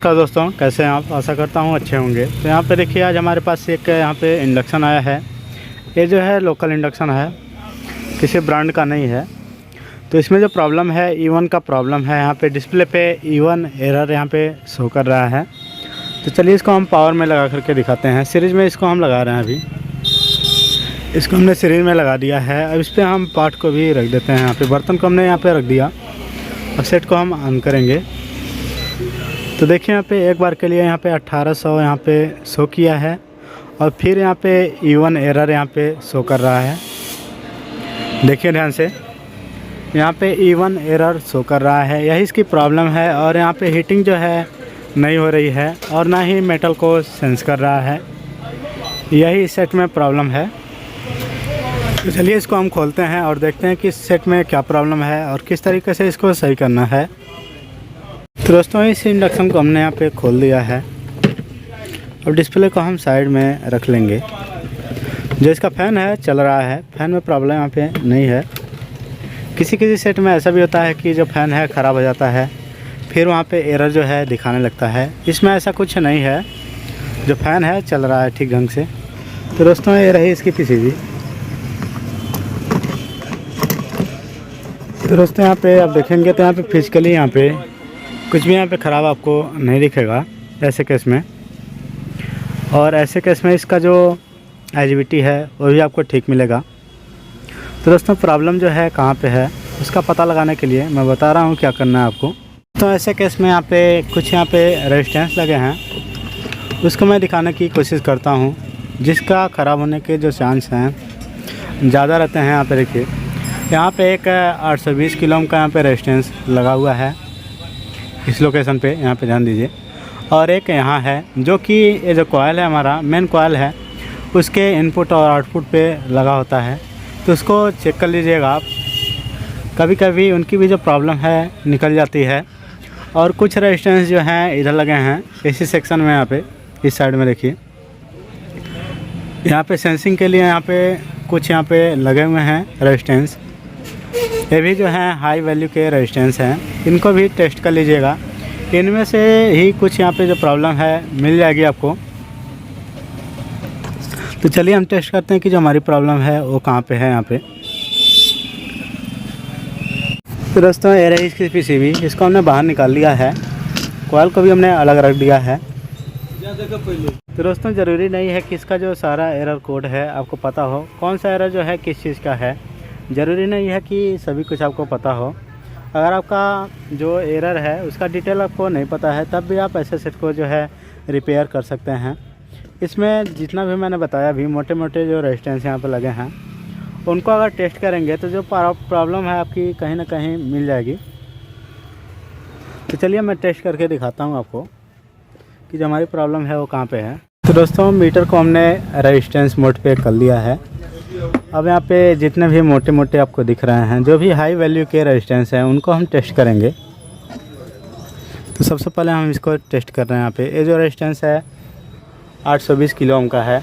नमस्कार दोस्तों, कैसे हैं आप। आशा करता हूँ अच्छे होंगे। तो यहाँ पे देखिए, आज हमारे पास एक यहाँ पे इंडक्शन आया है। ये जो है लोकल इंडक्शन है, किसी ब्रांड का नहीं है। तो इसमें जो प्रॉब्लम है, E1 का प्रॉब्लम है। यहाँ पे डिस्प्ले पे E1 एरर यहाँ पे शो कर रहा है। तो चलिए इसको हम पावर में लगा करके दिखाते हैं। सीरीज़ में इसको हम लगा रहे हैं। अभी इसको हमने सीरीज़ में लगा दिया है। अब इस पर हम पार्ट को भी रख देते हैं। यहाँ पे बर्तन को हमने यहाँ पे रख दिया। अब सेट को हम ऑन करेंगे तो देखिए, यहाँ पे एक बार के लिए यहाँ पे 1800 यहाँ पे शो किया है और फिर यहाँ पे E1 एरर यहाँ पे शो कर रहा है। देखिए ध्यान से, यहाँ पे E1 एरर शो कर रहा है। यही इसकी प्रॉब्लम है। और यहाँ पे हीटिंग जो है नहीं हो रही है और ना ही मेटल को सेंस कर रहा है। यही इस सेट में प्रॉब्लम है। तो चलिए इसको हम खोलते हैं और देखते हैं कि इस सेट में क्या प्रॉब्लम है और किस तरीके से इसको सही करना है। तो दोस्तों, इस इंडक्शन को हमने यहाँ पे खोल दिया है। अब डिस्प्ले को हम साइड में रख लेंगे। जो इसका फ़ैन है चल रहा है, फ़ैन में प्रॉब्लम यहाँ पे नहीं है। किसी किसी सेट में ऐसा भी होता है कि जो फ़ैन है ख़राब हो जाता है, फिर वहाँ पे एरर जो है दिखाने लगता है। इसमें ऐसा कुछ नहीं है, जो फ़ैन है चल रहा है ठीक ढंग से। तो दोस्तों, ये रही इसकी PCB। तो दोस्तों, यहाँ पे आप देखेंगे तो यहाँ पे फिजिकली यहाँ पे कुछ भी यहाँ पे ख़राब आपको नहीं दिखेगा ऐसे केस में। और ऐसे केस में इसका जो IGBT है वो भी आपको ठीक मिलेगा। तो दोस्तों, प्रॉब्लम जो है कहाँ पे है उसका पता लगाने के लिए मैं बता रहा हूँ क्या करना है आपको। तो ऐसे केस में यहाँ पे कुछ यहाँ पे रेजिस्टेंस लगे हैं, उसको मैं दिखाने की कोशिश करता हूँ। जिसका ख़राब होने के जो चांस हैं ज़्यादा रहते हैं। यहाँ पे देखिए, यहाँ पे एक 820 किलो ओम का यहाँ पे रेजिस्टेंस लगा हुआ है इस लोकेशन पे। यहाँ पे ध्यान दीजिए। और एक यहाँ है जो कि ये जो कॉइल है, हमारा मेन कॉइल है, उसके इनपुट और आउटपुट पे लगा होता है। तो उसको चेक कर लीजिएगा आप। कभी कभी उनकी भी जो प्रॉब्लम है निकल जाती है। और कुछ रेजिस्टेंस जो हैं इधर लगे हैं इसी सेक्शन में। यहाँ पे इस साइड में देखिए, यहाँ पे सेंसिंग के लिए यहाँ पे कुछ यहाँ पे लगे हुए हैं रेजिस्टेंस। ये भी जो है हाई वैल्यू के रेजिस्टेंस हैं, इनको भी टेस्ट कर लीजिएगा। इनमें से ही कुछ यहाँ पे जो प्रॉब्लम है मिल जाएगी आपको। तो चलिए हम टेस्ट करते हैं कि जो हमारी प्रॉब्लम है वो कहाँ पे है। यहाँ पे तो दोस्तों, ये रही इसकी PCB। इसको हमने बाहर निकाल लिया है। कॉइल को भी हमने अलग रख दिया है। तो दोस्तों, ज़रूरी नहीं है कि इसका जो सारा एरर कोड है आपको पता हो। कौन सा एरर जो है किस चीज़ का है, ज़रूरी नहीं है कि सभी कुछ आपको पता हो। अगर आपका जो एरर है उसका डिटेल आपको नहीं पता है, तब भी आप ऐसे सेट को जो है रिपेयर कर सकते हैं। इसमें जितना भी मैंने बताया, भी मोटे मोटे जो रेजिस्टेंस यहाँ पर लगे हैं, उनको अगर टेस्ट करेंगे तो जो प्रॉब्लम है आपकी कहीं ना कहीं मिल जाएगी। तो चलिए मैं टेस्ट करके दिखाता हूँ आपको कि जो हमारी प्रॉब्लम है वो कहाँ पे है। तो दोस्तों, मीटर को हमने रेजिस्टेंस मोड पे कर लिया है। अब यहाँ पे जितने भी मोटे मोटे आपको दिख रहे हैं, जो भी हाई वैल्यू के रेजिस्टेंस हैं, उनको हम टेस्ट करेंगे। तो सबसे पहले हम इसको टेस्ट कर रहे हैं। यहाँ पे ये जो रेजिस्टेंस है 820 किलो ओम का है।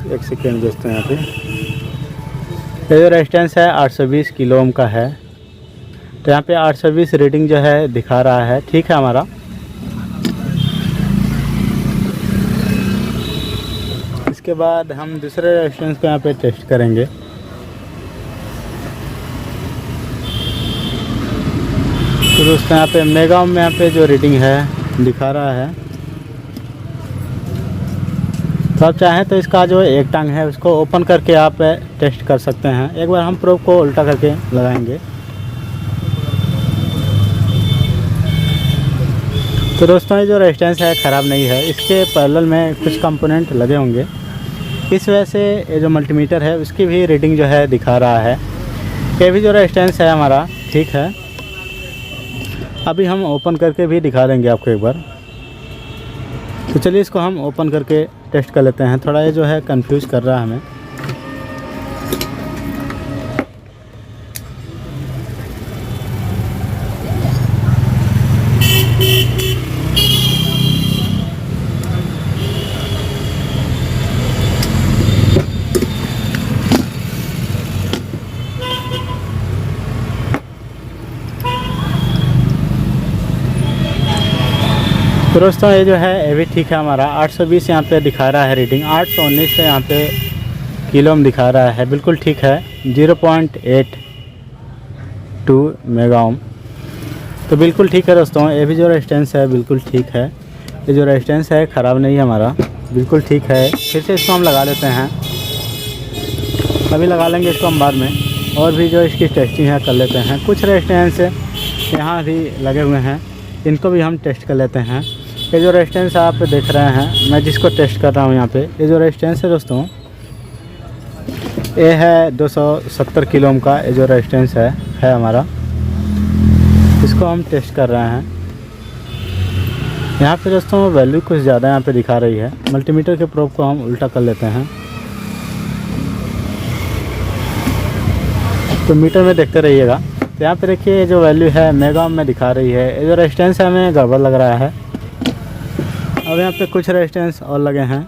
एक सेकेंड दोस्तों, यहाँ पे ये जो रेजिस्टेंस है 820 किलो ओम का है। तो यहाँ पे 820 रीडिंग जो है दिखा रहा है, ठीक है हमारा। इसके बाद हम दूसरे रेजिस्टेंस को यहाँ पे टेस्ट करेंगे। तो दोस्तों, यहाँ पे मेगा ओम में यहाँ पे जो रीडिंग है दिखा रहा है। तो आप चाहें तो इसका जो एक टांग है उसको ओपन करके आप टेस्ट कर सकते हैं। एक बार हम प्रोब को उल्टा करके लगाएंगे। तो दोस्तों, ये जो रेजिस्टेंस है ख़राब नहीं है, इसके पैरेलल में कुछ कंपोनेंट लगे होंगे। इस वजह से ये जो मल्टीमीटर है उसकी भी रीडिंग जो है दिखा रहा है। ये भी जो रेजिस्टेंस है हमारा ठीक है। अभी हम ओपन करके भी दिखा देंगे आपको एक बार। तो चलिए इसको हम ओपन करके टेस्ट कर लेते हैं। थोड़ा ये जो है कंफ्यूज कर रहा है हमें। तो दोस्तों ये जो है ये भी ठीक है हमारा 820 यहाँ पे दिखा रहा है रीडिंग, 819 से यहाँ पे किलो में दिखा रहा है, बिल्कुल ठीक है। 0.82 मेगा ओम, तो बिल्कुल ठीक है दोस्तों। ये भी जो रेजिस्टेंस है बिल्कुल ठीक है, ये जो रेजिस्टेंस है ख़राब नहीं है हमारा, बिल्कुल ठीक है। फिर से इसको हम लगा लेते हैं, अभी लगा लेंगे इसको हम बाद में, और भी जो इसकी टेस्टिंग है कर लेते हैं। कुछ रेजिस्टेंस यहाँ भी लगे हुए हैं, इनको भी हम टेस्ट कर लेते हैं। ये जो रेजिस्टेंस आप देख रहे हैं, मैं जिसको टेस्ट कर रहा हूँ यहाँ पे, ये जो रेजिस्टेंस है दोस्तों ये है 270 किलो ओम का। ये जो रेजिस्टेंस है हमारा, इसको हम टेस्ट कर रहे हैं। यहाँ पे दोस्तों वैल्यू कुछ ज़्यादा यहाँ पे दिखा रही है। मल्टीमीटर के प्रोब को हम उल्टा कर लेते हैं, तो मीटर में देखते रहिएगा। तो यहाँ पे देखिए जो वैल्यू है मेगा ओम में दिखा रही है। ये जो रेजिस्टेंस है हमें गड़बड़ लग रहा है। अब यहाँ पे कुछ रेजिस्टेंस और लगे हैं,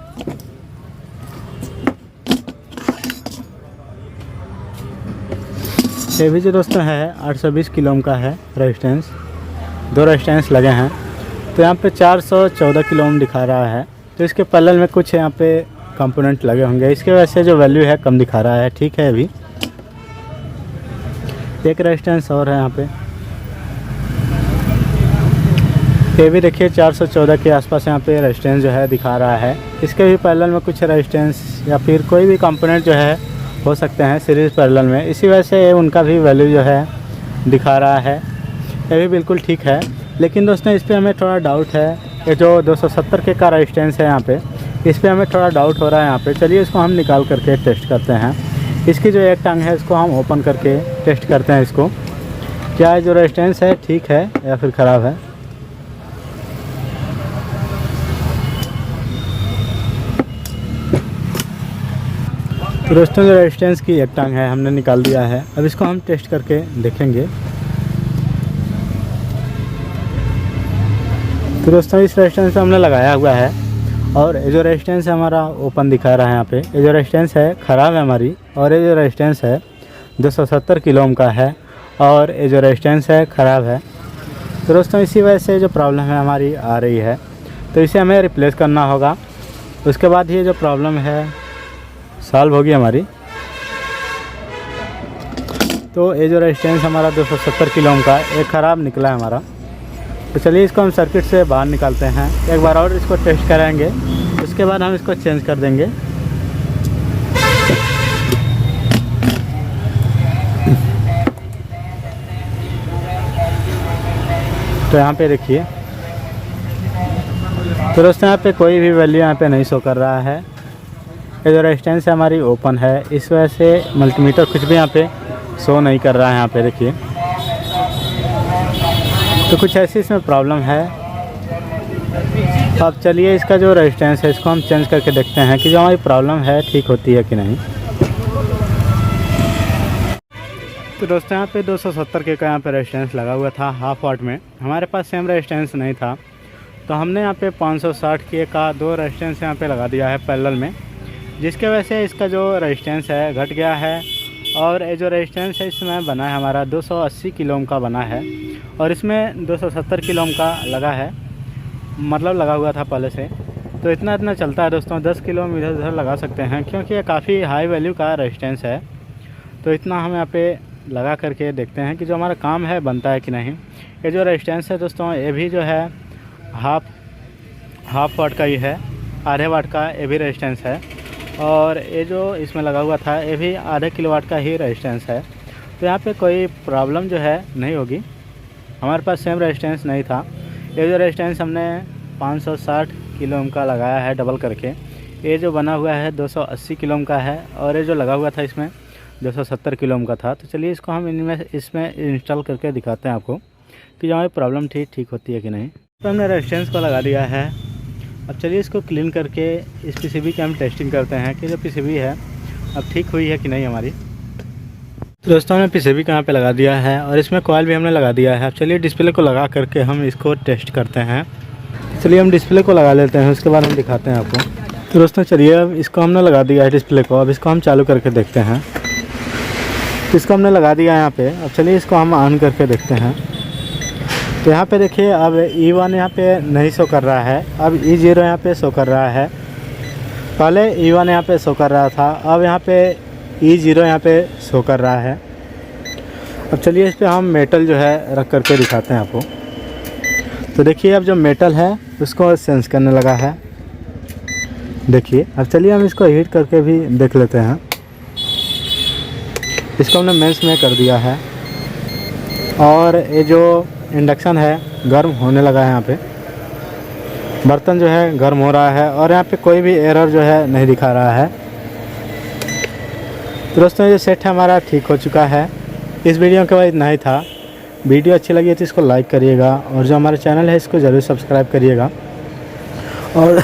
ये भी जो दोस्तों है 820 किलो ओम का है रेजिस्टेंस, 2 रेजिस्टेंस लगे हैं। तो यहाँ पे 414 किलो ओम दिखा रहा है। तो इसके पैरेलल में कुछ यहाँ पे कंपोनेंट लगे होंगे, इसके वजह से जो वैल्यू है कम दिखा रहा है। ठीक है, अभी एक रेजिस्टेंस और है यहाँ पे, ये भी देखिए 414 के आसपास यहाँ पे रेजिस्टेंस जो है दिखा रहा है। इसके भी पैरेलल में कुछ रेजिस्टेंस या फिर कोई भी कंपोनेंट जो है हो सकते हैं सीरीज़ पैरेलल में, इसी वजह से उनका भी वैल्यू जो है दिखा रहा है। ये भी बिल्कुल ठीक है, लेकिन दोस्तों इस पर हमें थोड़ा डाउट है। ये जो 270 के का रेजिस्टेंस है यहाँ पे, इस पर हमें थोड़ा डाउट हो रहा है यहाँ पे। चलिए इसको हम निकाल करके टेस्ट करते हैं। इसकी जो एक टंग है इसको हम ओपन करके टेस्ट करते हैं, इसको क्या जो रेजिस्टेंस है ठीक है या फिर ख़राब है। तो दोस्तों जो रेजिस्टेंस की एक टंग है हमने निकाल दिया है, अब इसको हम टेस्ट करके देखेंगे। तो दोस्तों इस रेजिस्टेंस पे हमने लगाया हुआ है, और ये जो रेजिस्टेंस है हमारा ओपन दिखा रहा है यहाँ पे। ये जो रेजिस्टेंस है ख़राब है हमारी, और ये जो रेजिस्टेंस है 270 किलो ओम का है, और ये जो रेजिस्टेंस है ख़राब है। तो दोस्तों इसी वजह से जो प्रॉब्लम है हमारी आ रही है, तो इसे हमें रिप्लेस करना होगा। उसके बाद ये जो प्रॉब्लम है सॉल्व होगी हमारी। तो ये जो रेजिस्टेंस हमारा 270 किलो ओम का एक ख़राब निकला है हमारा। तो चलिए इसको हम सर्किट से बाहर निकालते हैं, एक बार और इसको टेस्ट कराएंगे, उसके बाद हम इसको चेंज कर देंगे। तो यहाँ पे देखिए, तो दोस्तों यहाँ पे कोई भी वैल्यू यहाँ पे नहीं शो कर रहा है। ये जो रेजिस्टेंस है हमारी ओपन है, इस वजह से मल्टीमीटर कुछ भी यहाँ पे शो नहीं कर रहा है। यहाँ पे देखिए, तो कुछ ऐसी इसमें प्रॉब्लम है। अब चलिए इसका जो रेजिस्टेंस है इसको हम चेंज करके देखते हैं कि जो हमारी प्रॉब्लम है ठीक होती है कि नहीं। तो दोस्तों यहाँ पे 270 के का यहाँ पे रेजिस्टेंस लगा हुआ था हाफ वाट में, हमारे पास सेम रेजिस्टेंस नहीं था, तो हमने यहाँ पे 560 के का 2 रेजिस्टेंस यहाँ पे लगा दिया है पैरेलल में, जिसके वजह से इसका जो रेजिस्टेंस है घट गया है। और ये जो रेजिस्टेंस है इसमें बना है हमारा 280 किलो ओम का बना है, और इसमें 270 किलो ओम का लगा है, मतलब लगा हुआ था पहले से। तो इतना चलता है दोस्तों, 10 किलो ओम इधर उधर लगा सकते हैं, क्योंकि ये काफ़ी हाई वैल्यू का रेजिस्टेंस है। तो इतना हम यहाँ पे लगा करके देखते हैं कि जो हमारा काम है बनता है कि नहीं। ये जो रेजिस्टेंस है दोस्तों ये भी जो है हाफ वाट का ही है, आधे वाट का ये भी रेजिस्टेंस है, और ये जो इसमें लगा हुआ था ये भी आधे किलोवाट का ही रेजिस्टेंस है। तो यहाँ पे कोई प्रॉब्लम जो है नहीं होगी, हमारे पास सेम रेजिस्टेंस नहीं था। ये जो रेजिस्टेंस हमने 560 किलो ओम का लगाया है डबल करके, ये जो बना हुआ है 280 किलो ओम का है, और ये जो लगा हुआ था इसमें 270 किलो ओम का था। तो चलिए इसको हम इसमें इंस्टॉल करके दिखाते हैं आपको कि जो हमारी प्रॉब्लम ठीक होती है कि नहीं। तो हमने रेजिस्टेंस को लगा दिया है, अब चलिए इसको क्लीन करके इस पीसीबी की हम टेस्टिंग करते हैं कि जो पीसीबी है अब ठीक हुई है कि नहीं हमारी। तो दोस्तों हमने पीसीबी को यहाँ पे लगा दिया है, और इसमें कॉइल भी हमने लगा दिया है। अब चलिए डिस्प्ले को लगा करके हम इसको टेस्ट करते हैं। चलिए हम डिस्प्ले को लगा लेते हैं, उसके बाद हम दिखाते हैं आपको। तो दोस्तों चलिए अब इसको हमने लगा दिया है डिस्प्ले को, अब इसको हम चालू करके देखते हैं। तो इसको हमने लगा दिया है यहाँ पे, अब चलिए इसको हम ऑन करके देखते हैं। तो यहाँ पे देखिए अब E1 यहाँ पे नहीं शो कर रहा है, अब E0 यहाँ पे शो कर रहा है। पहले E1 यहाँ पे शो कर रहा था, अब यहाँ पे E0 यहाँ पे शो कर रहा है। अब चलिए इस पे हम मेटल जो है रख करके दिखाते हैं आपको। तो देखिए अब जो मेटल है उसको सेंस करने लगा है। देखिए अब चलिए हम इसको हीट करके भी देख लेते हैं। इसको हमने मेंस में कर दिया है और ये जो इंडक्शन है गर्म होने लगा है। यहाँ पे बर्तन जो है गर्म हो रहा है और यहाँ पे कोई भी एरर जो है नहीं दिखा रहा है। तो दोस्तों ये सेट है हमारा ठीक हो चुका है। इस वीडियो के बाद इतना ही था। वीडियो अच्छी लगी तो इसको लाइक करिएगा और जो हमारा चैनल है इसको ज़रूर सब्सक्राइब करिएगा और